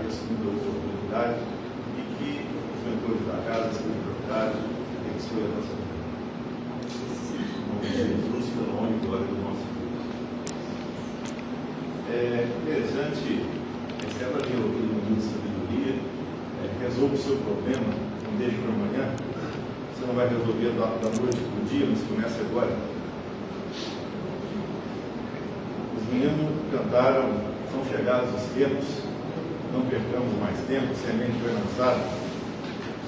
agradeço muito a oportunidade e que os mentores da casa, as propriedades, abençoe a nossa vida. Em nome de Jesus, pela honra e glória do nosso Deus. É interessante, receba a minha opinião de sabedoria, resolva o seu problema, não deixe para amanhã. Você não vai resolver da noite para o dia, mas comece agora. Os meninos cantaram, são chegados os tempos, não percamos mais tempo, semente foi lançada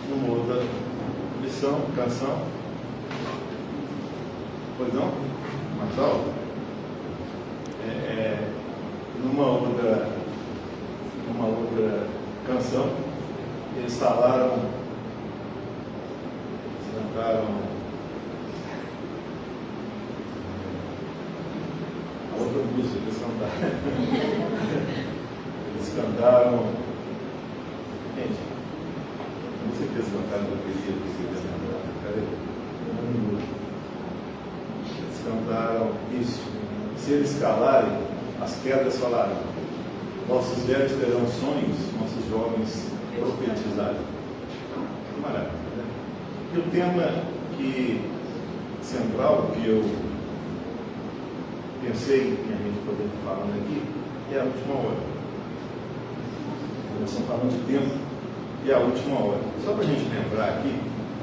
numa outra lição, canção. Pois não? Mais alto? Numa outra canção, eles falaram, cantaram a outra música, eles cantaram, gente, não sei que eles cantaram da poesia, eles cantaram isso, se eles calarem, as quedas falarão, nossos velhos terão sonhos, nossos jovens profetizarão. Maravilha, né? E o tema central que eu pensei em a gente poder estar falando aqui é a última hora. Nós estamos falando de tempo e a última hora. Só para a gente lembrar aqui,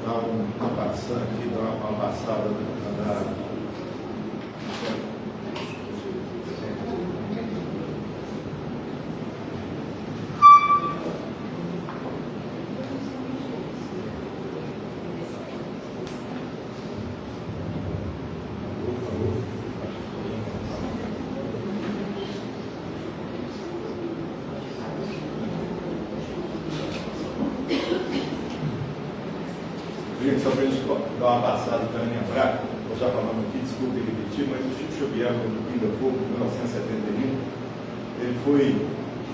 dar uma passada aqui, dar uma passada da só para a gente dar uma passada para lembrar, nós já falamos aqui, desculpe repetir, mas o Chico Xavier, quando pinga fogo, em 1971, ele foi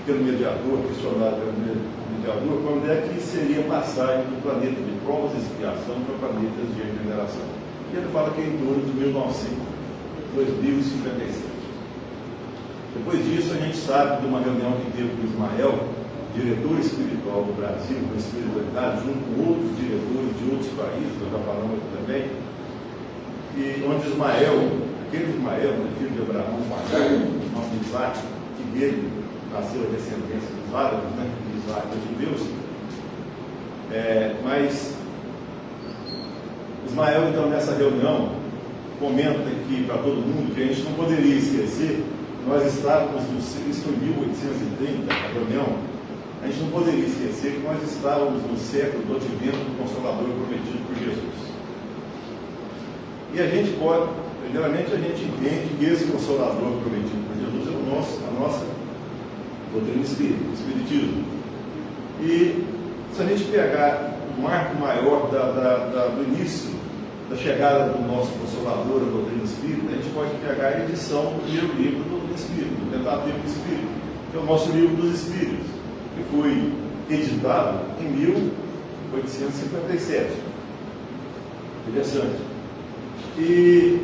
pelo mediador, questionado pelo mediador, quando é que seria a passagem do planeta de provas e expiação para planetas de regeneração. E ele fala que é em torno de 2057. Depois disso, a gente sabe de uma reunião que teve com Ismael, diretor espiritual do Brasil, com espiritualidade, junto com outros diretores de outros países, nós já falamos aqui também, e onde aquele Ismael, filho de Abraão, o nome de Isaac, que dele nasceu a descendência dos árabes, né, de Isaac, os judeus, mas Ismael, então, nessa reunião, comenta aqui para todo mundo que a gente não poderia esquecer, nós estávamos, isso foi em 1830, a reunião, a gente não poderia esquecer que nós estávamos no século do advento do Consolador prometido por Jesus. E a gente pode, primeiramente, a gente entende que esse Consolador prometido por Jesus é a nossa doutrina espírita, o Espiritismo. E se a gente pegar o marco maior do início da chegada do nosso Consolador, a doutrina espírita, a gente pode pegar a edição do primeiro livro do Espírito, do Pentateuco Espírito, que é o nosso livro dos Espíritos, que foi editado em 1857. Interessante. E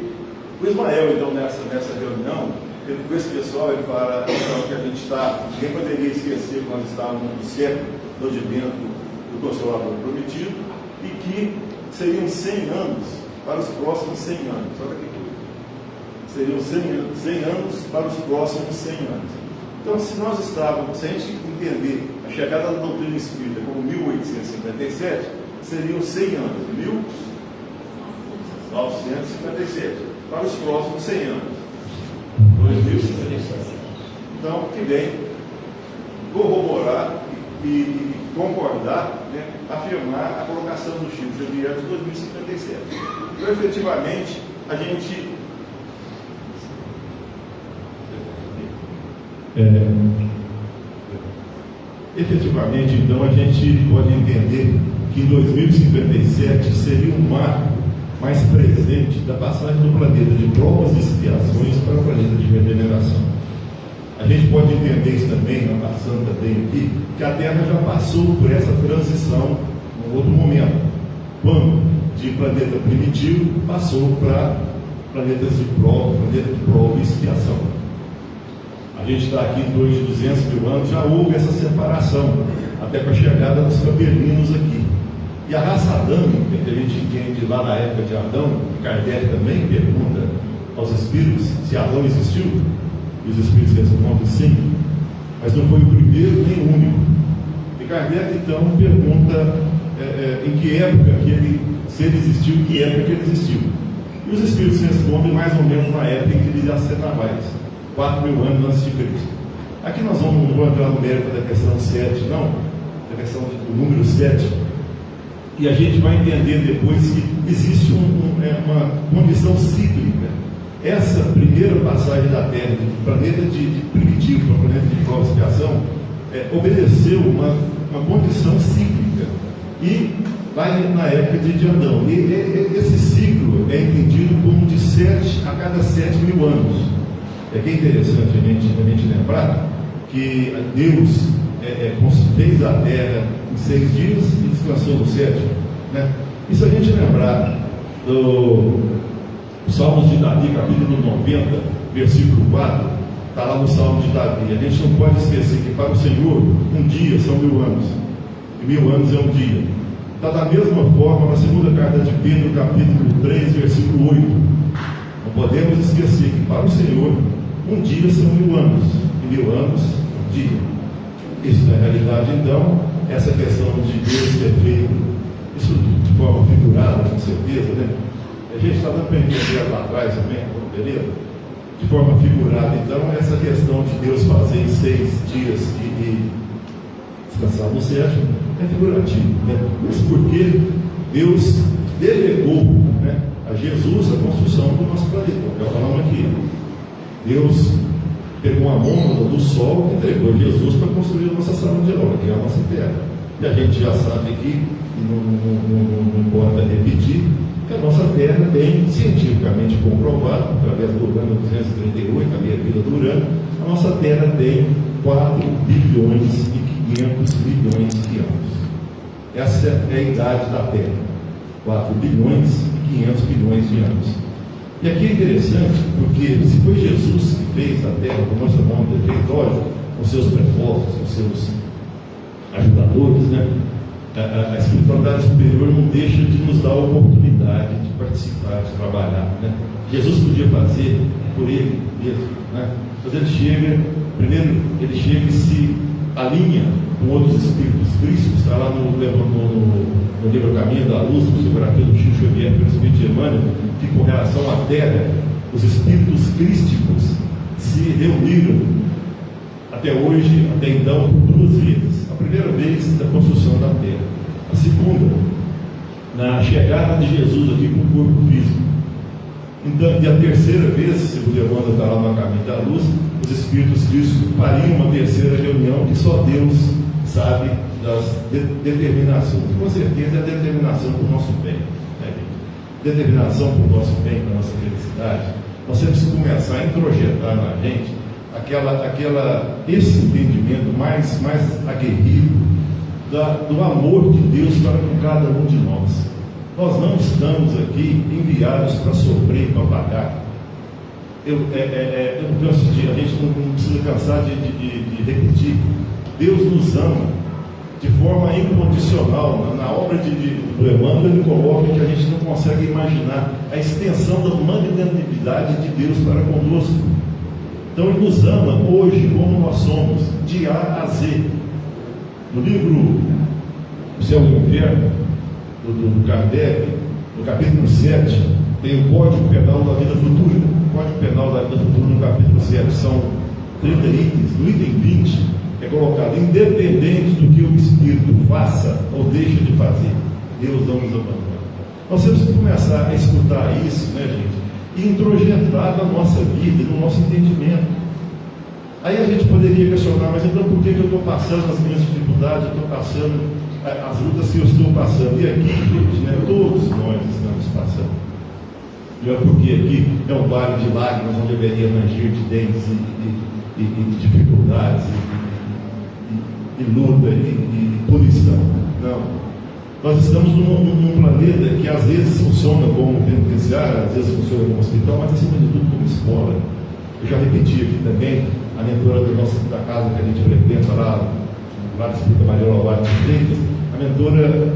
o Ismael, então, nessa reunião, com esse pessoal, ele fala então, que a gente ninguém poderia esquecer que nós estávamos no século do advento do Consolador prometido e que seriam 100 anos para os próximos 100 anos. Olha que coisa. Seriam 100 anos para os próximos 100 anos. Então, se a gente entender a chegada da doutrina espírita como 1857, seriam 100 anos, 1957, para os próximos 100 anos, 2057. Então, que vem corroborar e concordar, né, afirmar a colocação do Chico Xavier de 2057. Então, efetivamente, a gente efetivamente, então, a gente pode entender que 2057 seria um marco mais presente da passagem do planeta de provas e expiações para o planeta de regeneração. A gente pode entender isso também, passando também aqui, que a Terra já passou por essa transição em outro momento, quando de planeta primitivo passou para planetas de prova e expiação. A a gente está aqui em torno de 200 mil anos, já houve essa separação, até com a chegada dos camperinos aqui. E a raça adâmica, que a gente entende lá na época de Adão, Kardec também pergunta aos espíritos se Adão existiu, e os espíritos respondem sim, mas não foi o primeiro nem o único. E Kardec então pergunta em que época se ele existiu, em que época que ele existiu. E os espíritos respondem mais ou menos na época em que ele já se trabalha, 4 mil anos antes de Cristo. Aqui nós não vamos entrar no mérito da questão 7, não, da questão do número 7, e a gente vai entender depois que existe uma condição cíclica. Essa primeira passagem da Terra, do planeta de primitivo para o planeta de prova e expiação, obedeceu uma condição cíclica. E lá na época de Adão. E esse ciclo é entendido como de 7 a cada 7 mil anos. É que é interessante a gente lembrar que Deus fez a Terra em 6 dias e descansou no 7º, né? E se a gente lembrar do Salmos de Davi, capítulo 90, versículo 4, está lá no Salmo de Davi. A gente não pode esquecer que para o Senhor um dia são 1000 anos, e 1000 anos é um dia. Está da mesma forma na segunda carta de Pedro, capítulo 3, versículo 8. Não podemos esquecer que para o Senhor um dia são 1000 anos, e 1000 anos um dia. Isso na realidade, então, essa questão de Deus ter feito isso de forma figurada, com certeza, né? A gente está dando para entender lá atrás também, beleza? De forma figurada, então, essa questão de Deus fazer em 6 dias e descansar no 7º é figurativo, né? Mas porque Deus delegou, né, a Jesus a construção do nosso planeta. Já falamos aqui. Deus pegou a mônada do Sol e entregou Jesus para construir a nossa sala de aula, que é a nossa Terra. E a gente já sabe aqui, não importa repetir, que a nossa Terra tem cientificamente comprovado, através do Urano 238, a meia-vida do Urano, a nossa Terra tem 4 bilhões e 500 bilhões de anos. Essa é a idade da Terra, 4 bilhões e 500 bilhões de anos. E aqui é interessante, porque se foi Jesus que fez a Terra, como nós chamamos de território, com seus prepostos, com seus ajudadores, né? A espiritualidade superior não deixa de nos dar a oportunidade de participar, de trabalhar, né? Jesus podia fazer por ele mesmo, né? Mas ele chega, primeiro ele chega e se alinha com outros espíritos. Cristo está lá no livro Caminho da Luz, do psicografia do Chico Xavier, pelo Espírito de Emmanuel, que com relação à Terra, os espíritos crísticos se reuniram até hoje, até então, por 2 vezes. A primeira vez da construção da Terra, a segunda na chegada de Jesus aqui com o corpo físico. Então, e a terceira vez, segundo Emmanuel está lá no Caminho da Luz, os espíritos crísticos fariam uma terceira reunião que só Deus sabe das determinações. Com certeza é a determinação para o nosso bem, né? Determinação para o nosso bem, para a nossa felicidade. Nós temos que começar a introjetar na gente esse entendimento mais aguerrido do amor de Deus para com cada um de nós. Nós não estamos aqui enviados para sofrer, para pagar. Eu penso que a gente não precisa cansar de repetir. Deus nos ama de forma incondicional. Na obra do Emmanuel, ele coloca que a gente não consegue imaginar a extensão da magnanimidade de Deus para conosco. Então ele nos ama hoje como nós somos, de A a Z. No livro O Céu e o Inferno, do Kardec, no capítulo 7, tem o Código Penal da Vida Futura. O Código Penal da Vida Futura, no capítulo 7, são 30 itens. No item 20 é colocado: independente do que o espírito faça ou deixe de fazer, Deus não nos abandona. Nós temos que começar a escutar isso, né, gente? E introjetar na nossa vida, no nosso entendimento. Aí a gente poderia questionar: mas então por que eu estou passando as minhas dificuldades, eu estou passando as lutas que eu estou passando? E aqui, gente, né, todos nós estamos passando. E é porque aqui é um vale de lágrimas onde deveria ranger de dentes e dificuldades, e luta, e punição. Não. Nós estamos num planeta que às vezes funciona como penitenciário, às vezes funciona como hospital, mas acima de tudo como escola. Eu já repeti aqui também a mentora da casa que a gente frequenta lá Espírita Maria Lovato de Freitas, a mentora,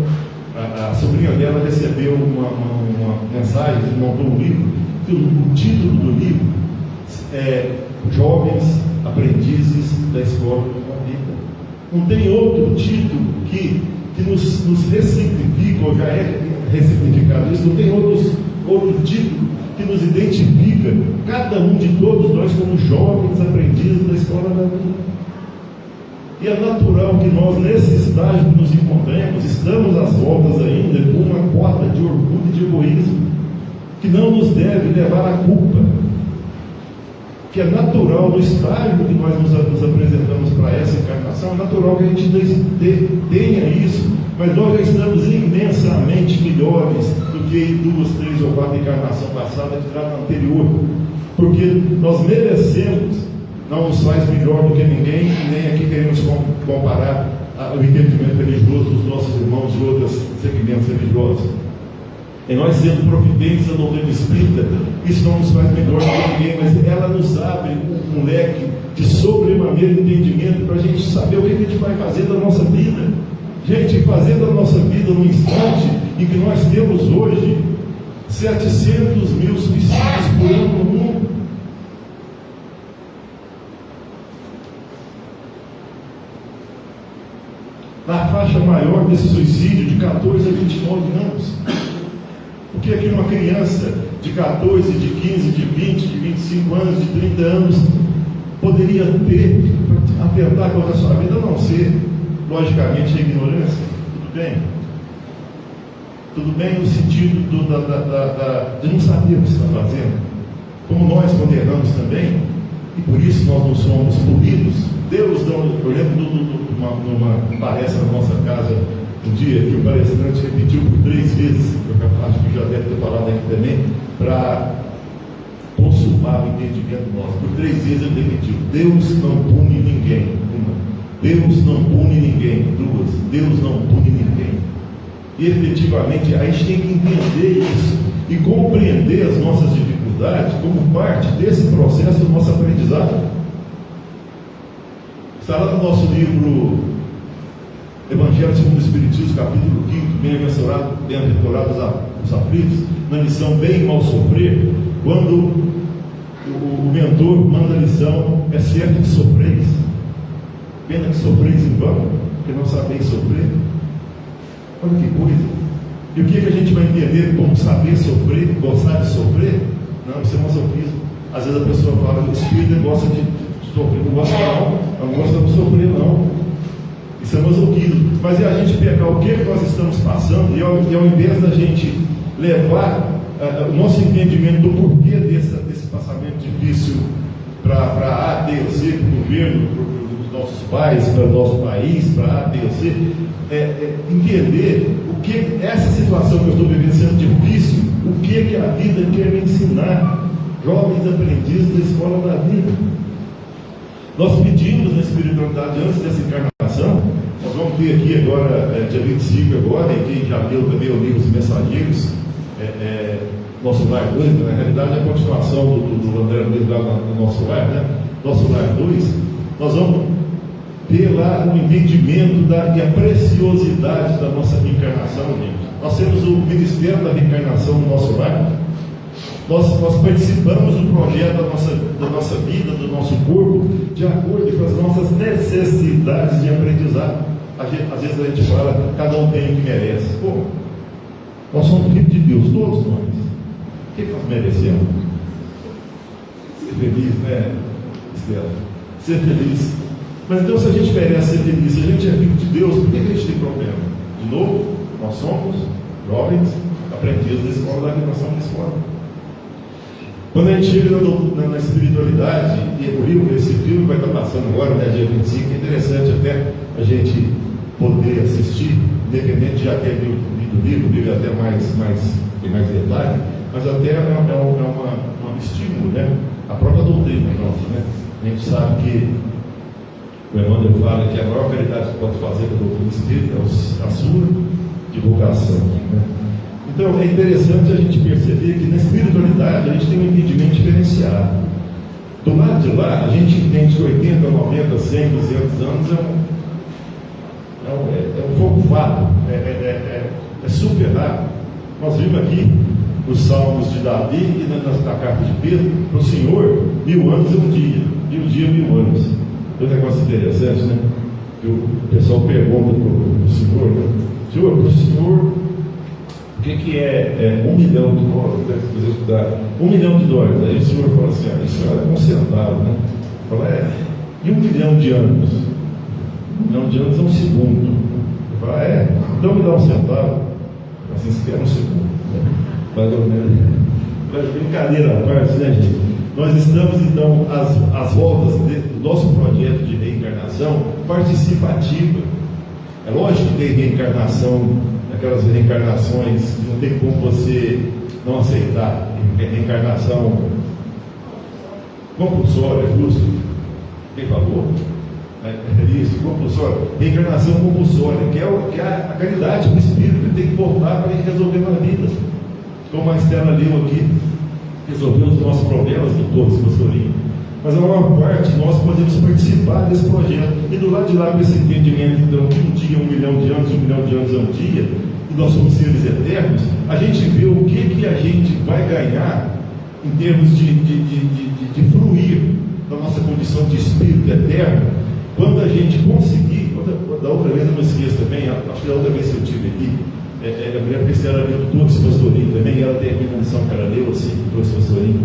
a sobrinha dela recebeu uma mensagem, montou um livro, que o título do livro é Jovens Aprendizes da Escola da Vida. Não tem outro título que nos ressignifica, ou já é ressignificado isso, não tem outro título que nos identifica, cada um de todos nós como jovens aprendizes da Escola da Vida. E é natural que nós, nesse estágio que nos encontramos, estamos às voltas ainda com uma corda de orgulho e de egoísmo, que não nos deve levar à culpa, que é natural no estágio que nós nos apresentamos para essa encarnação, é natural que a gente tenha isso, mas nós já estamos imensamente melhores do que em 2, 3 ou 4 encarnações passadas, que era anterior, porque nós merecemos. Não nos faz melhor do que ninguém, e nem aqui queremos comparar o entendimento religioso dos nossos irmãos de outros segmentos religiosos. E nós sendo providentes da doutrina espírita, isso não nos faz melhor do que ninguém, mas ela nos abre um leque de sobremaneira entendimento para a gente saber o que a gente vai fazer da nossa vida. Gente, fazer da nossa vida no instante em que nós temos hoje 700 mil suicídios por ano no mundo. Na faixa maior desse suicídio, de 14 a 29 anos. Porque aqui uma criança de 14, de 15, de 20, de 25 anos, de 30 anos, poderia atentar contra a sua vida, a não ser, logicamente, a ignorância. Tudo bem? Tudo bem no sentido de não saber o que está fazendo. Como nós condenamos também, e por isso nós não somos punidos. Deus não. Eu lembro numa palestra na nossa casa um dia que o palestrante repetiu por 3 vezes, eu acho que já deve ter falado aqui também, para consumar o entendimento nosso. Por 3 vezes ele repetiu: Deus não pune ninguém. 1, Deus não pune ninguém. 2, Deus não pune ninguém. E efetivamente a gente tem que entender isso e compreender as nossas dificuldades como parte desse processo do nosso aprendizado. Está lá no nosso livro Evangelho segundo o Espiritismo, capítulo 5, bem-aventurados os aflitos, na lição Bem e Mal Sofrer, quando o mentor manda a lição: é certo que sofreis, pena que sofreis em vão, porque não sabeis sofrer. Olha que coisa! E o que a gente vai entender como saber sofrer, gostar de sofrer? Não, isso é masoquismo. Às vezes a pessoa fala: o espírito gosta de sofrer, não gosta não gosta de sofrer não. Isso é masoquismo. Mas é a gente pegar o que nós estamos passando e ao invés da gente levar o nosso entendimento do porquê desse passamento difícil para A, B ou C, para o governo, para os nossos pais, para o nosso país, para A, B ou C, entender o que essa situação que eu estou vivenciando difícil, o que a vida quer me ensinar. Jovens aprendizes da Escola da Vida. Nós pedimos na espiritualidade antes dessa encarnação. Nós vamos ter aqui agora, dia 25 agora, e quem já leu também o livro Os Mensageiros, Nosso Lar 2, na realidade é a continuação do André Luiz lá no Nosso Lar, né? Nosso Lar 2, nós vamos ter lá um entendimento e a preciosidade da nossa reencarnação, gente. Nós temos o Ministério da Reencarnação no Nosso Lar. Nós participamos do projeto da nossa vida, do nosso corpo, de acordo com as nossas necessidades de aprendizado. Às vezes a gente fala: cada um tem o que merece. Pô, nós somos filhos de Deus, todos nós. O que nós merecemos? Ser feliz, né, Estela? Ser feliz. Mas então, se a gente merece ser feliz, se a gente é filho de Deus, por que a gente tem problema? De novo, nós somos jovens aprendizes da escola da animação da escola. Quando a gente chega na espiritualidade, e é por isso esse filme vai estar passando agora, né, dia 25, é interessante até a gente poder assistir, independente de já ter lido o livro, dele até mais detalhe, mas até é um estímulo, né? A própria doutrina nossa, né? A gente sabe que o Emmanuel fala que a maior caridade que pode fazer com a doutrina espírita é a sua divulgação, né? Então é interessante a gente perceber que na espiritualidade a gente tem um entendimento diferenciado. Do lado de lá, a gente entende que 80, 90, 100, 200 anos é um fogo fato, é super rápido. Nós vimos aqui os Salmos de Davi e na carta de Pedro, para o Senhor, 1000 anos é um dia, e um dia 1000 anos. É um negócio interessante, né? Que o pessoal pergunta para o Senhor, né? Senhor, para o Senhor, o que é 1 milhão de dólares? Né? Se você estudar 1 milhão de dólares, aí o Senhor fala assim, isso é um centavo, né? Fala, e 1 milhão de anos? 1 milhão de anos é um segundo. Fala, então me dá um centavo. Assim, se quer um segundo. Né? Mais ou menos. Brincadeira à parte, né, gente? Nós estamos, então, às voltas do nosso projeto de reencarnação participativa. É lógico que tem reencarnação, aquelas reencarnações que não tem como você não aceitar. Reencarnação compulsória, justo. Quem falou? É isso, compulsória. Reencarnação compulsória, que é a caridade, o espírito que tem que voltar para resolver na vida. Como a Estela leu aqui, resolver os nossos problemas de todos, pastorinho. Mas a maior parte nós podemos participar desse projeto. E do lado de lá, com esse entendimento, então, que um dia 1 milhão de anos, 1 milhão de anos é um dia, e nós somos seres eternos, a gente vê o que a gente vai ganhar em termos de fruir da nossa condição de espírito eterno, quando a gente conseguir. Da outra vez eu não esqueço também, acho que da outra vez que eu estive aqui, a mulher Priscila leu todo esse pastorinho também, e ela termina a lição que ela leu assim, todo esse pastorinho.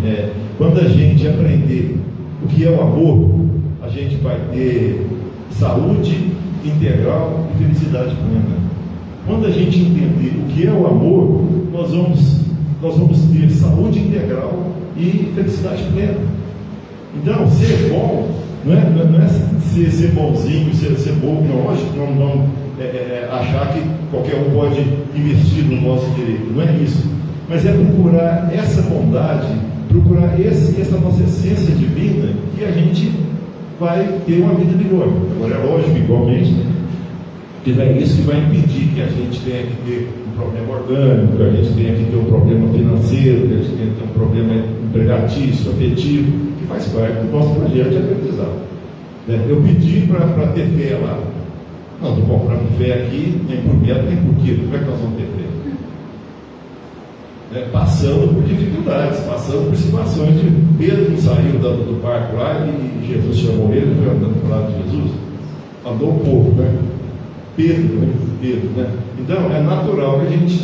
Quando a gente aprender o que é o amor, a gente vai ter saúde integral e felicidade plena. Quando a gente entender o que é o amor, nós vamos ter saúde integral e felicidade plena. Então, ser bom não é ser bonzinho, ser bom, não, lógico, não achar que qualquer um pode investir no nosso direito, não é isso. Mas é procurar essa bondade, procurar essa nossa essência divina, que a gente vai ter uma vida melhor. Agora é lógico, igualmente, que não é isso que vai impedir que a gente tenha que ter um problema orgânico, que a gente tenha que ter um problema financeiro, que a gente tenha que ter um problema empregatício, afetivo, que faz parte do nosso projeto de aprendizado. Eu pedi para ter fé lá. Não estou comprando fé aqui, nem por medo, nem por quilo. Como é que nós vamos ter fé? Passando por dificuldades, passando por situações de Pedro não saiu do barco lá e Jesus chamou ele, foi andando para o lado de Jesus. Andou um pouco, né? Pedro, né? Então é natural que a gente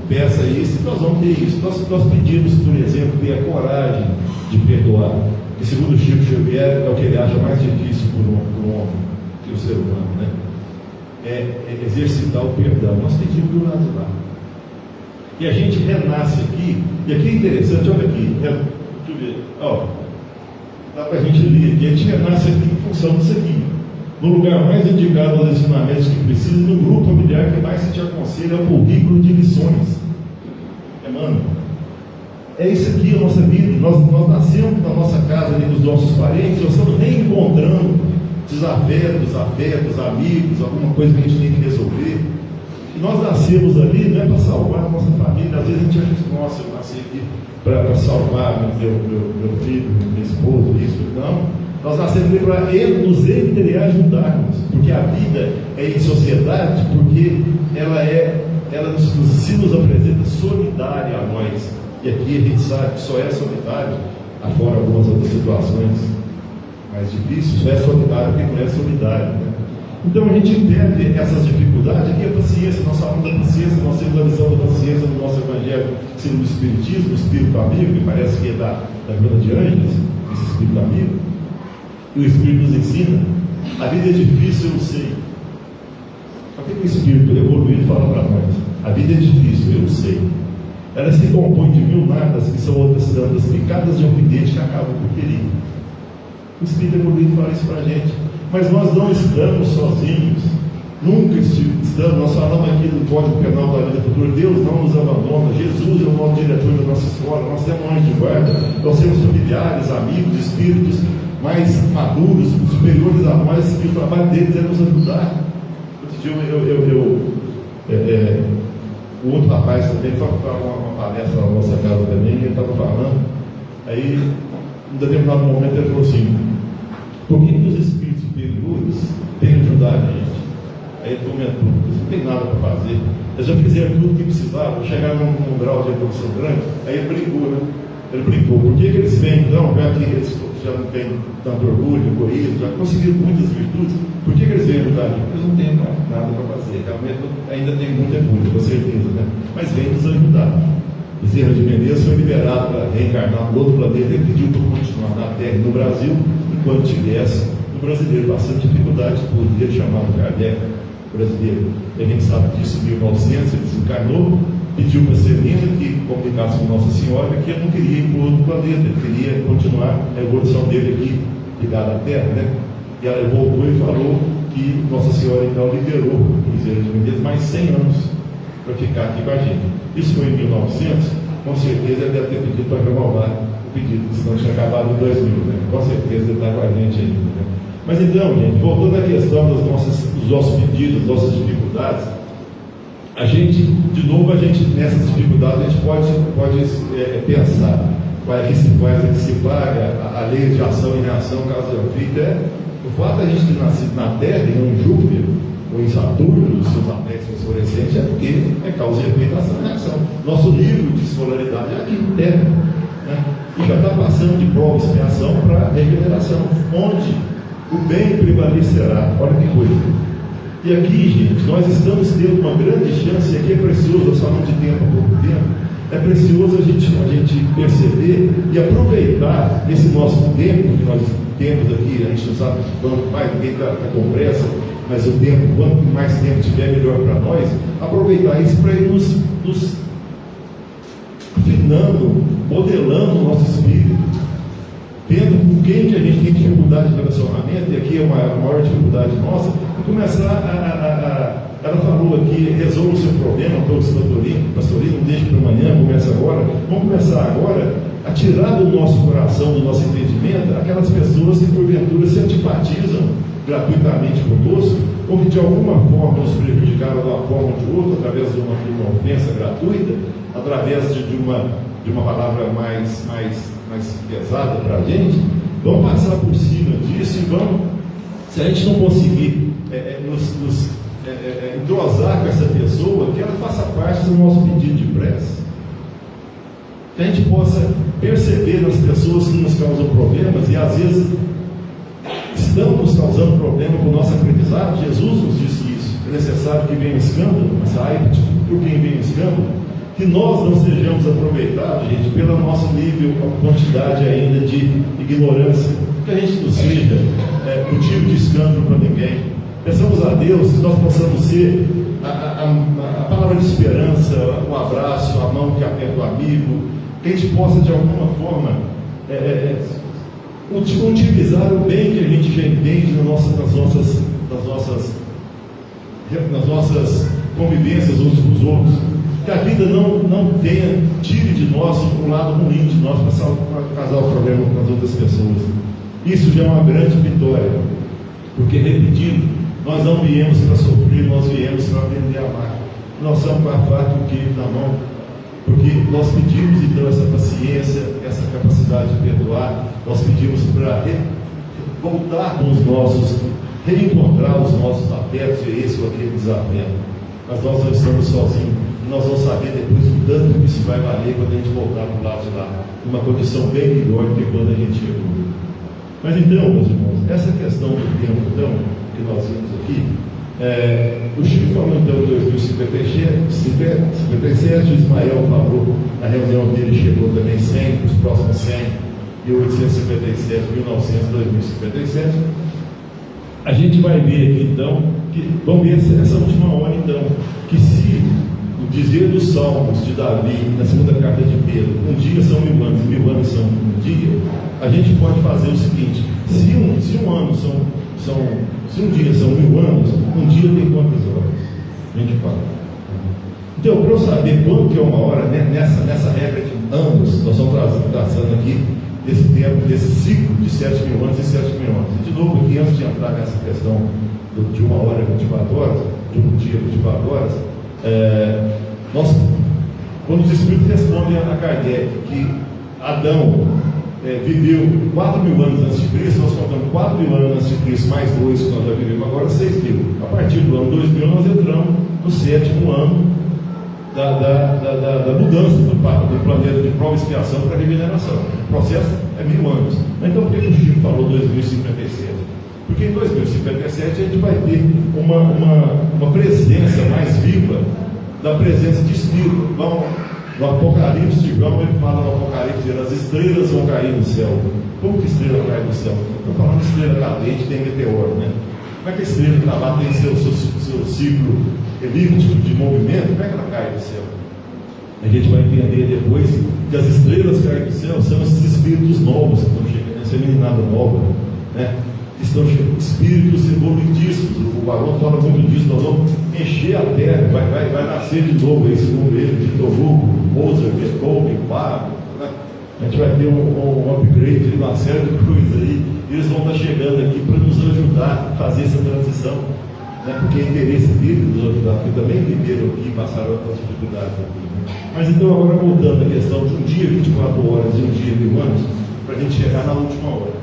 peça isso e nós vamos ter isso. Nós pedimos, por exemplo, ter a coragem de perdoar. Que segundo Chico Xavier é o que ele acha mais difícil para o homem, que o ser humano, né? É exercitar o perdão. Nós pedimos do lado de lá. E a gente renasce aqui, e aqui é interessante, olha aqui, deixa eu ver, dá para a gente ler aqui, a gente renasce aqui em função disso aqui. No lugar mais indicado aos ensinamentos que precisa, no grupo familiar que mais se te aconselha é o currículo de lições. Mano, é isso aqui a nossa vida. Nós nascemos na nossa casa, ali dos nossos parentes, nós estamos reencontrando desafetos, amigos, alguma coisa que a gente tem que resolver. E nós nascemos ali não é para salvar a nossa família. Às vezes a gente acha que, nossa, eu nasci aqui para salvar meu filho, minha esposa, isso. Não. Nós nascemos ali para nos ajudarmos. Porque a vida é em sociedade, porque ela se nos apresenta solidária a nós. E aqui a gente sabe que só é solidário, afora algumas outras situações mais difíceis, só é solidário quem não é solidário, né? Então a gente entende essas dificuldades. Aqui a paciência, nós falamos da paciência, nós temos a lição da paciência no nosso evangelho, segundo o Espiritismo, o Espírito Amigo, que parece que é da Vila de Ângeles, esse Espírito Amigo, e o Espírito nos ensina: a vida é difícil, eu sei. O que o Espírito evoluído fala para nós? A vida é difícil, eu sei. Ela se compõe de 1000 nadas, que são outras tantas picadas de alfinete que acabam por ferir. O Espírito evoluído fala isso para a gente. Mas nós não estamos sozinhos. Nunca estamos. Nós falamos aqui do Código Penal da Vida Futura. Deus não nos abandona. Jesus é o nosso diretor da nossa escola. Nós temos um anjo de guarda. Nós temos familiares, amigos, espíritos mais maduros, superiores a nós, que o trabalho deles é nos ajudar. Outro dia o outro rapaz também foi para uma palestra na nossa casa também, e ele estava falando. Aí em determinado momento, ele falou assim: por que os espíritos superiores têm ajudado a gente? Aí ele comentou: eles não tem nada para fazer, eles já fizeram tudo o que precisavam, chegaram num grau de evolução grande. Aí ele brincou, né? Ele brincou: por que eles vêm então, já que eles já não têm tanto orgulho, egoísmo, já conseguiram muitas virtudes, por que eles vêm ajudar a gente? Eles não têm nada para fazer, realmente ainda tem muita coisa, com certeza, né? Mas vem nos ajudar. Bezerra de Menezes foi liberado para reencarnar no outro planeta. Ele pediu para continuar na Terra no Brasil, enquanto tivesse um brasileiro passando dificuldade por ele, chamado Kardec, brasileiro. A gente sabe disso em 1900, ele desencarnou, pediu para Celina que comunicasse com Nossa Senhora que ele não queria ir para o outro planeta, ele queria continuar a evolução dele aqui, ligada à Terra, né? E ela voltou e falou que Nossa Senhora então liberou o Bezerra de Menezes mais 100 anos para ficar aqui com a gente. Isso foi em 1900, com certeza ele deve ter pedido para renovar o pedido, senão tinha acabado em 2000, né? Com certeza ele está com a gente ainda, né? Mas então, gente, voltando à questão dos nossos pedidos, das nossas dificuldades, a gente, de novo, nessas dificuldades, a gente pode pensar: qual é que se faz, é que se paga, a lei de ação e reação, caso feita, o fato de a gente ter nascido na Terra e não em Júpiter, ou em Saturno, nos seus anexos fosforescentes, é porque é causa e efeito, ação e reação. Nosso nível de escolaridade é aqui em Terra, né? E já está passando de prova e expiação para regeneração, onde o bem prevalecerá. Olha que coisa. E aqui, gente, nós estamos tendo uma grande chance, e aqui é precioso, nós falamos de tempo há pouco tempo, é precioso a gente perceber e aproveitar esse nosso tempo que nós temos aqui. A gente não sabe quanto mais, ninguém está com pressa, mas o tempo, quanto mais tempo tiver, melhor para nós. Aproveitar isso para ir nos afinando, modelando o nosso espírito, vendo com quem que a gente tem dificuldade de relacionamento, e aqui é a maior dificuldade nossa, e começar ela falou aqui: resolva o seu problema, todos os pastorinhos, não deixe para amanhã, começa agora. Vamos começar agora a tirar do nosso coração, do nosso entendimento, aquelas pessoas que porventura se antipatizam gratuitamente conosco, ou que de alguma forma nos prejudicaram de uma forma ou de outra, através de uma ofensa gratuita, através de uma palavra mais pesada para a gente. Vamos passar por cima disso e vamos, se a gente não conseguir nos entrosar com essa pessoa, que ela faça parte do nosso pedido de prece, que a gente possa perceber nas pessoas que nos causam problemas, e às vezes estão nos causando problema com o nosso aprendizado. Jesus nos disse isso: é necessário que venha o escândalo, mas ai por quem vem o escândalo, que nós não sejamos aproveitados, gente, pelo nosso nível, a quantidade ainda de ignorância, que a gente não seja motivo de escândalo para ninguém. Peçamos a Deus que nós possamos ser a palavra de esperança, o abraço, a mão que aperta o amigo, que a gente possa de alguma forma utilizar o bem que a gente já entende nas nossas convivências uns com os outros. Que a vida não tire de nós um lado ruim de nós para causar o problema com as outras pessoas. Isso já é uma grande vitória, porque, repetindo, nós não viemos para sofrer, nós viemos para aprender a amar. Nós somos com a faca e o queijo na mão, porque nós pedimos então essa paciência, essa capacidade de perdoar. Nós pedimos para voltar com os nossos, reencontrar os nossos afetos, e esse ou aquele desafeto. Mas nós não estamos sozinhos, e nós vamos saber depois o tanto que isso vai valer quando a gente voltar para o lado de lá, numa condição bem melhor do que quando a gente chegou. Mas então, meus irmãos, essa questão do tempo, então, que nós vimos aqui, o Chico falou então de 2057, o Ismael falou, na reunião dele chegou também 100, os próximos 100, 1857, 1900, 2057. A gente vai ver aqui então, vamos ver essa última hora então, que se o dizer dos Salmos de Davi, na segunda carta de Pedro, um dia são 1000 anos, 1000 anos são um dia, a gente pode fazer o seguinte: se um dia são 1000 anos, um dia tem quantas horas? 24. Então, para eu saber quanto que é uma hora, né, nessa regra de anos, nós estamos traçando aqui desse tempo, desse ciclo de 7.000 anos e 7.000 anos. E de novo, aqui, antes de entrar nessa questão de uma hora e 24 horas, de um dia e 24 horas, quando os Espíritos respondem a Kardec que Adão viveu 4.000 anos antes de Cristo, nós contamos 4.000 anos antes de Cristo, mais 2 que nós já vivemos agora, 6.000. A partir do ano 2000, nós entramos no 7º ano da mudança do planeta de prova e expiação para a regeneração. O processo é 1.000 anos. Então, por que o Chico falou 2057? Porque em 2057 a gente vai ter uma presença mais viva da presença de Espírito. No Apocalipse, ele fala no Apocalipse, as estrelas vão cair no céu. Como que estrela cai no céu? Estou falando de estrela cadente, tem meteoro, né? Como é que a estrela que está lá tem seu ciclo elíptico de movimento? Como é que ela cai do céu? A gente vai entender depois que as estrelas caem do céu são esses espíritos novos que estão chegando, essa meninada nova, né? Estão chegando, espíritos evoluidíssimos. O Barão fala muito disso. Nós vamos encher a terra, vai nascer de novo, aí, segundo ele, de Torugo, Mozart, Beethoven, Bach, né? A gente vai ter um upgrade, uma série de coisas aí. Eles vão estar chegando aqui para nos ajudar a fazer essa transição, né? Porque é interesse deles nos ajudar, porque também viveram aqui e passaram as dificuldades aqui. Mas então, agora voltando à questão de um dia 24 horas e um dia 1.000 anos, para a gente chegar na última hora.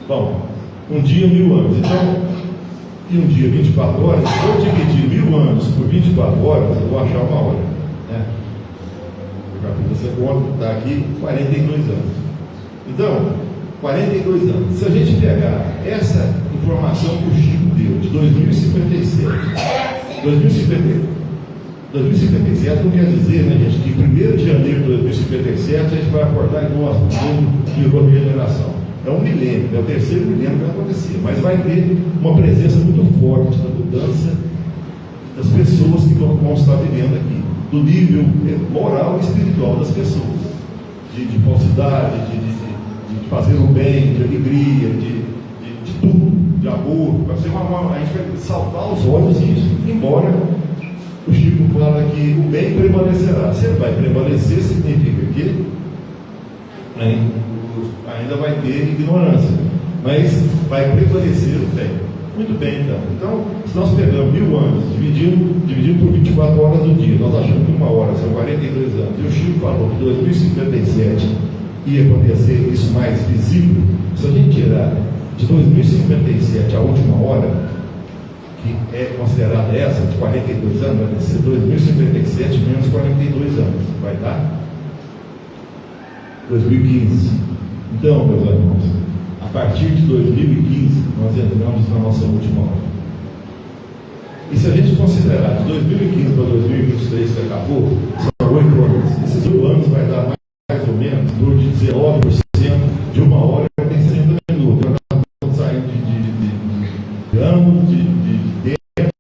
Bom, um dia 1.000 anos. Então, e um dia 24 horas, se eu dividir 1.000 anos por 24 horas, eu vou achar uma hora, né? Você conta, está aqui 42 anos. Então, 42 anos. Se a gente pegar essa informação que o Chico deu de 2057 não quer dizer, né, gente, que em 1º de janeiro de 2057 a gente vai acordar e nosso mundo virou regeneração. É um milênio, é o 3º milênio que vai acontecer, mas vai ter uma presença muito forte da mudança das pessoas que vão estar vivendo aqui, do nível moral e espiritual das pessoas, de falsidade, de fazer o bem, de alegria, de tudo, de amor. Vai ser a gente vai saltar os olhos nisso, embora o Chico fala que o bem prevalecerá. Se ele vai prevalecer, significa que ainda vai ter ignorância, mas vai prevalecer o bem. Muito bem, então. Então, se nós pegamos 1.000 anos, dividindo por 24 horas do dia, nós achamos que uma hora são 42 anos, e o Chico falou que 2057 ia acontecer isso mais visível. Se a gente tirar de 2057 a última hora, que é considerada essa, de 42 anos, vai ser 2057 menos 42 anos, vai dar 2015. Então, meus irmãos, a partir de 2015, nós entramos na nossa última hora. E se a gente considerar de 2015 para 2023 que acabou, são 8 anos. Esses 8 anos vai dar mais ou menos em torno de 19% de uma hora tem 60 minutos. Nós estamos saindo de anos, de tempo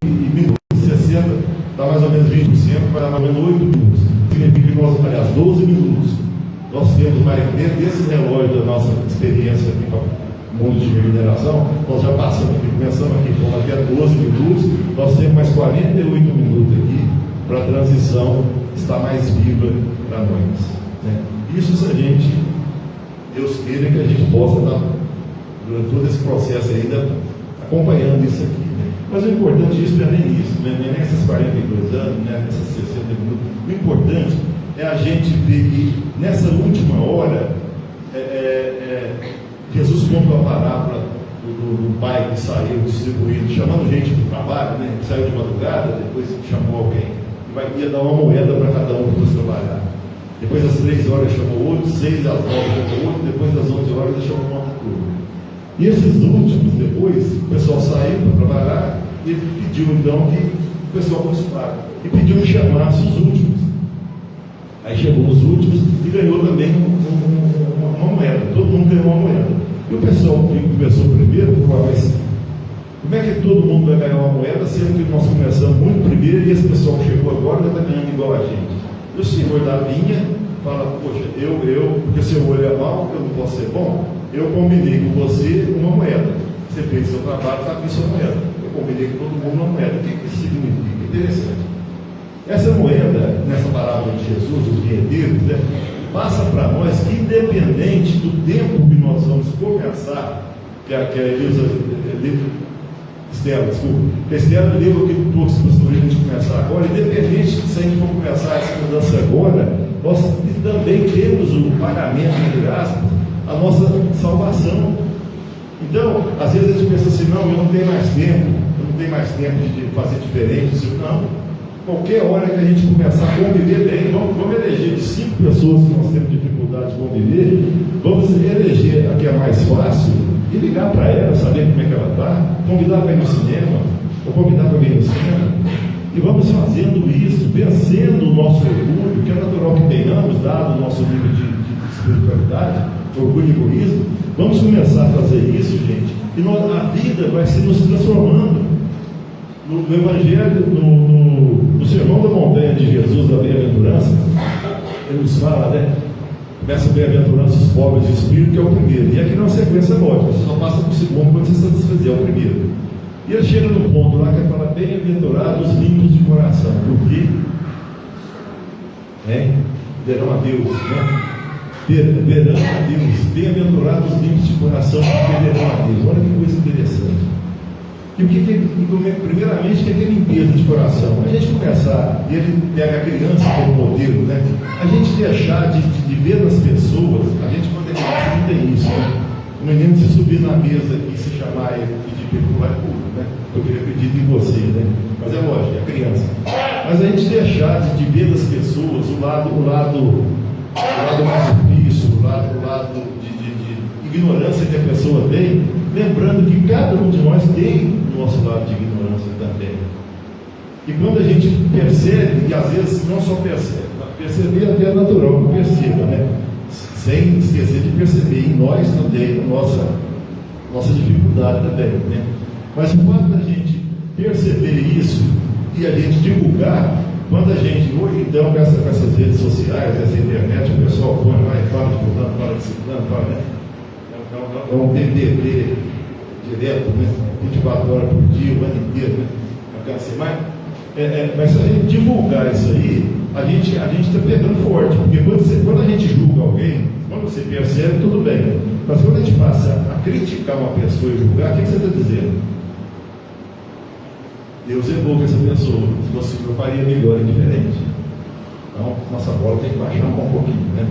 e minutos. 60 dá mais ou menos 20%, vai dar mais ou menos 8 minutos. Significa que nós, aliás, 12 minutos. Nós temos mais dentro desse relógio da nossa experiência aqui para o mundo de regeneração, nós já passamos aqui, começamos aqui com até 12 minutos, nós temos mais 48 minutos aqui para a transição estar mais viva para nós, né? Isso se a gente, Deus queira que a gente possa estar, durante todo esse processo ainda, acompanhando isso aqui, né? Mas o importante disso não é nem isso, né? Não é nem esses 42 anos, né? Essas 60 minutos. O importante é a gente ver que nessa última hora Jesus conta a parábola do pai que saiu distribuindo, chamando gente para o trabalho, né? Que saiu de madrugada, depois chamou alguém e ia dar uma moeda para cada um que fosse trabalhar. Depois das 3 horas chamou outro, 6 às 9 chamou outro, depois das 11 horas ele chamou uma outra turma. E esses últimos, depois, o pessoal saiu para trabalhar e ele pediu então que o pessoal participasse e pediu que chamasse os últimos. Aí chegou os últimos e ganhou também uma moeda. Todo mundo ganhou uma moeda. E o pessoal que começou primeiro falou: mas como é que todo mundo vai ganhar uma moeda, sendo que nós começamos muito primeiro e esse pessoal que chegou agora já está ganhando igual a gente? E o senhor da linha fala: poxa, porque o seu olho é mau, eu não posso ser bom, eu combinei com você uma moeda. Você fez seu trabalho, está aqui sua moeda. Eu combinei com todo mundo uma moeda. O que isso significa? Interessante. Essa moeda, nessa parábola de Jesus, os vinheteiros, né, passa para nós que, independente do tempo que nós vamos começar, que a Estela, desculpa, que a Estela leu aquele curso para a gente começar agora, independente se a gente for começar essa mudança agora, nós também temos o pagamento, entre aspas, a nossa salvação. Então, às vezes a gente pensa assim, não, eu não tenho mais tempo, de fazer diferente. Não, qualquer hora que a gente começar a conviver bem, vamos eleger de 5 pessoas que nós temos dificuldade de conviver, vamos eleger a que é mais fácil e ligar para ela, saber como é que ela está, convidar para ir no cinema, ou convidar para ir no cinema, e vamos fazendo isso, vencendo o nosso orgulho, que é natural que tenhamos, dado o nosso nível de espiritualidade, orgulho e egoísmo. Vamos começar a fazer isso, gente, e a vida vai se nos transformando. No Evangelho, no Sermão da Montanha de Jesus, da Bem-aventurança, ele nos fala, né? Começa a bem-aventurança os pobres de espírito, que é o primeiro, e aqui na sequência lógica, você só passa para o segundo quando você satisfazer o primeiro. E ele chega no ponto lá que ele fala: bem-aventurados os limpos de coração, porque verão a Deus, né? Verão a Deus, bem-aventurados os limpos de coração, porque verão a Deus. Olha que coisa interessante. E o que primeiramente, o que é limpeza de coração? A gente começar, e ele pega a criança como modelo, né? A gente deixar de ver nas pessoas, a gente quando é criança não tem isso, né? O menino se subir na mesa e se chamar ele e pedir perguntar é puro, né? Porque ele acredita em você, né? Mas é lógico, é criança. Mas a gente deixar de ver nas pessoas o lado mais difícil, o lado de ignorância que a pessoa tem, lembrando que cada um de nós tem o nosso lado de ignorância também. E quando a gente percebe, e às vezes não só perceber até é natural que perceba, né? Sem esquecer de perceber em nós também a nossa dificuldade também, né? Mas o fato da gente perceber isso e a gente divulgar, quando a gente, hoje então, com essas redes sociais, essa internet, o pessoal põe lá e fala de fulano, fala de ciclano, fala, né? É um BBB direto, né? 24 horas por dia, o ano inteiro, né? Mas se a gente divulgar isso aí, a gente está pegando forte, porque quando a gente julga alguém, quando você percebe, tudo bem. Mas quando a gente passa a criticar uma pessoa e julgar, o que você está dizendo? Deus errou com essa pessoa, se fosse eu faria melhor e diferente. Então, nossa bola tem que baixar um pouquinho, né?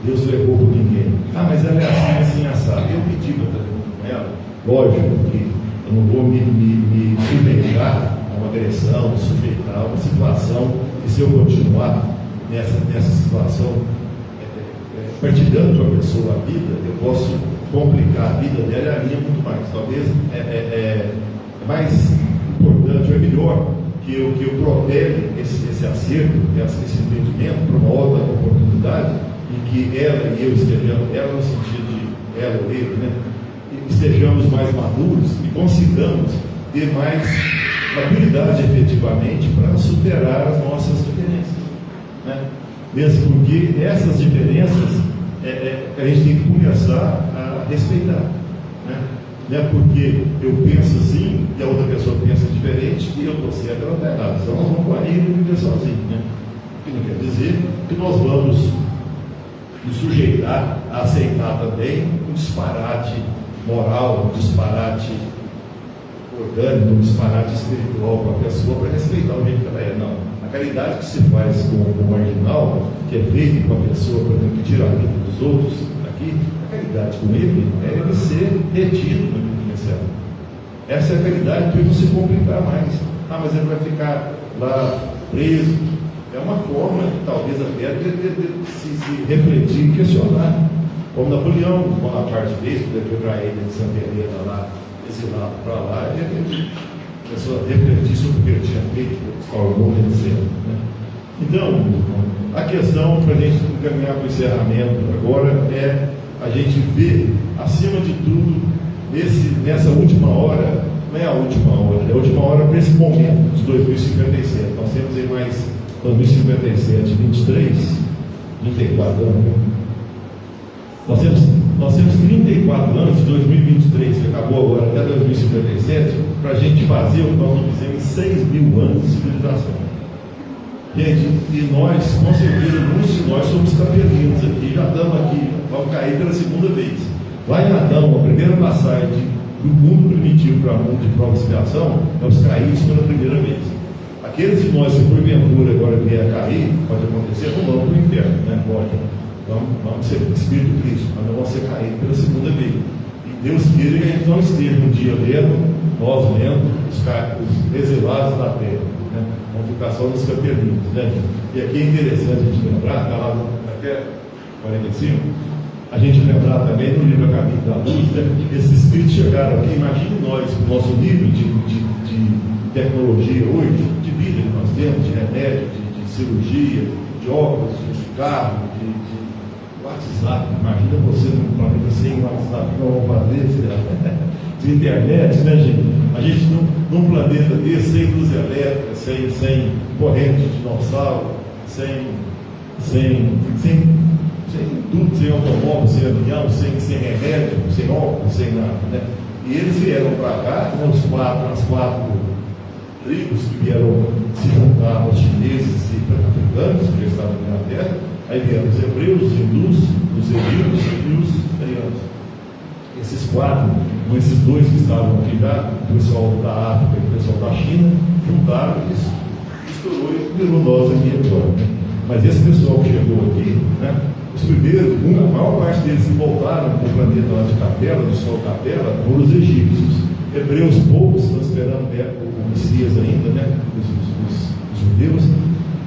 Deus não errou com ninguém. Ah, mas ela é assim, assado. Eu pedi para estar com ela. Lógico que eu não vou me sujeitar a uma agressão, me sujeitar a uma situação, e se eu continuar nessa situação, partilhando com a pessoa a vida, eu posso complicar a vida dela e a minha muito mais. Talvez é mais importante, ou é melhor que eu protege esse acerto, esse entendimento para uma outra oportunidade, em que ela e eu estejamos, ela no sentido de ela ou ele, né? Estejamos mais maduros e consigamos ter mais maturidade efetivamente para superar as nossas diferenças, né? Mesmo porque essas diferenças a gente tem que começar a respeitar, né? Não é porque eu penso assim e a outra pessoa pensa diferente e eu estou certo e ela está errada. Então nós vamos parir e viver sozinhos, né? O que não quer dizer que nós vamos nos sujeitar a aceitar também um disparate moral, um disparate orgânico, um disparate espiritual com a pessoa para respeitar o jeito que ela é. Não. A caridade que se faz com o marginal, que é feita com a pessoa, por exemplo, que tira a vida dos outros, aqui, a caridade com ele é ele ser retido no céu. Essa é a caridade para ele não se complicar mais. Ah, mas ele vai ficar lá preso. É uma forma, talvez até, de se refletir e questionar. Como Napoleão, uma parte fez, depois para ele de Santa Helena lá, exilado para lá, e ele começou a refletir sobre o que ele tinha feito, salvou ele sempre, né? Então, a questão para a gente encaminhar para o encerramento agora é a gente ver, acima de tudo, nessa última hora, não é a última hora, é a última hora para esse momento de 2057. Nós temos aí mais 2057, 23, 34 anos. Nós temos 34 anos de 2023, que acabou agora até 2057, para a gente fazer o que nós não fizemos em 6.000 anos de civilização. Gente, e nós, com certeza, muitos de nós somos capelinos aqui, já estamos aqui, vamos cair pela segunda vez. Lá em Adão, a primeira passagem do mundo primitivo para o mundo de prova e expiação, é os caídos pela primeira vez. Aqueles de nós que porventura agora vier a cair, pode acontecer, não vamos para o inferno, né? Pode. Vamos ser Espírito de Cristo, mas não vamos ser caídos pela segunda vez. E Deus queira que a gente não esteja um dia nós lendo os reservados da terra, né? Vamos ficar só nos capelinhos, né? E aqui é interessante a gente lembrar, está lá até 45, a gente lembrar também no livro A Caminho da Luz, né? Esses espíritos chegaram aqui, imagine nós, com o nosso nível de tecnologia hoje, de vida que nós temos, de remédio, de cirurgia, de óculos, de carro, de WhatsApp. Imagina você num planeta sem WhatsApp, que vamos fazer, de internet, né, gente? A gente num planeta desse, sem luz elétrica, sem corrente de dinossauro, sem tudo, sem automóvel, sem avião, sem remédio, sem óculos, sem nada, né? E eles vieram para cá, né, as quatro tribos que vieram se juntar aos chineses e africanos, que estavam na terra. Aí vieram os hebreus, os hindus, os egípcios e os arianos. Esses quatro, com esses dois que estavam aqui já, o pessoal da África e o pessoal da China, juntaram isso, estourou e virou nós aqui agora, né? Mas esse pessoal que chegou aqui, né, os primeiros, a maior parte deles que voltaram para o planeta lá de Capela, do Sol Capela, foram os egípcios. Hebreus poucos, estão esperando o Messias ainda, né? Os judeus.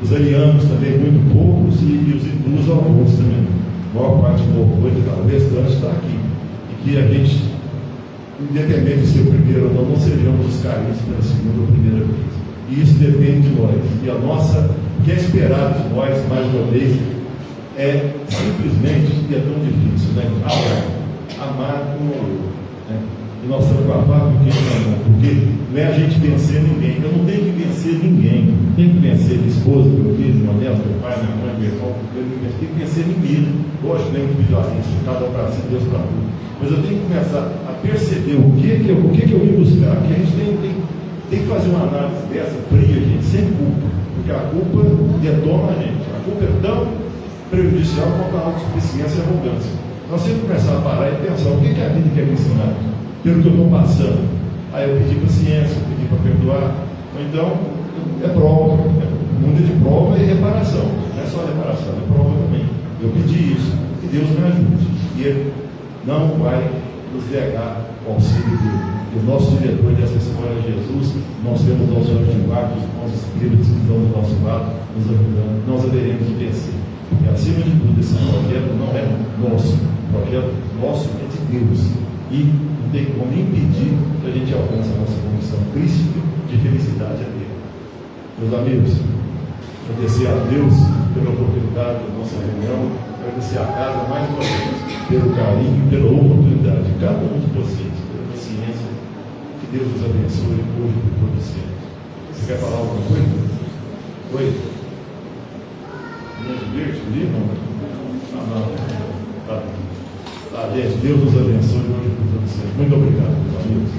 Os arianos também, muito poucos, e os hindus, alguns também. A maior parte do povo, o restante está aqui. E que a gente, independente de ser o primeiro ou não sejamos os caídos pela segunda ou primeira vez. E isso depende de nós. E o que é esperado de nós, mais uma vez, é simplesmente, e é tão difícil, né? Amar um ao outro, né? E nós estamos com a faca porque não é a gente vencer ninguém. Eu não tenho que vencer ninguém. Não tenho que vencer minha esposa, meu filho, meu neto, meu pai, minha mãe, meu irmão. Eu não tenho que vencer ninguém. Lógico, nem individualista, cada um para si, Deus para tudo. Mas eu tenho que começar a perceber o que eu vim buscar. Porque a gente tem que fazer uma análise dessa fria, gente, sem culpa. Porque a culpa detona a gente. A culpa é tão prejudicial quanto a autossuficiência e a arrogância. Nós temos que começar a parar e pensar o que a vida quer me ensinar. Pelo que eu estou passando. Aí eu pedi paciência, eu pedi para perdoar. Ou então, é prova. O mundo é de prova e reparação. Não é só reparação, é prova também. Eu pedi isso, que Deus me ajude. E Ele não vai nos negar o auxílio dele. O nosso diretor dessa escola é Jesus. Nós temos nossos advogados, nossos espíritos que estão do nosso lado, nos ajudando. Nós haveremos de vencer. E acima de tudo, esse projeto não é nosso. O projeto nosso é de Deus. E não tem como impedir que a gente alcance a nossa condição crística de felicidade a Deus. Meus amigos, agradecer a Deus pela oportunidade da nossa reunião, agradecer a casa mais uma vez pelo carinho e pela oportunidade de cada um de vocês, pela paciência. Que Deus nos abençoe hoje por todo sempre. Você quer falar alguma coisa? Oi? Não. Tá, gente, Deus nos abençoe hoje por todo sempre. Muito obrigado, meus amigos.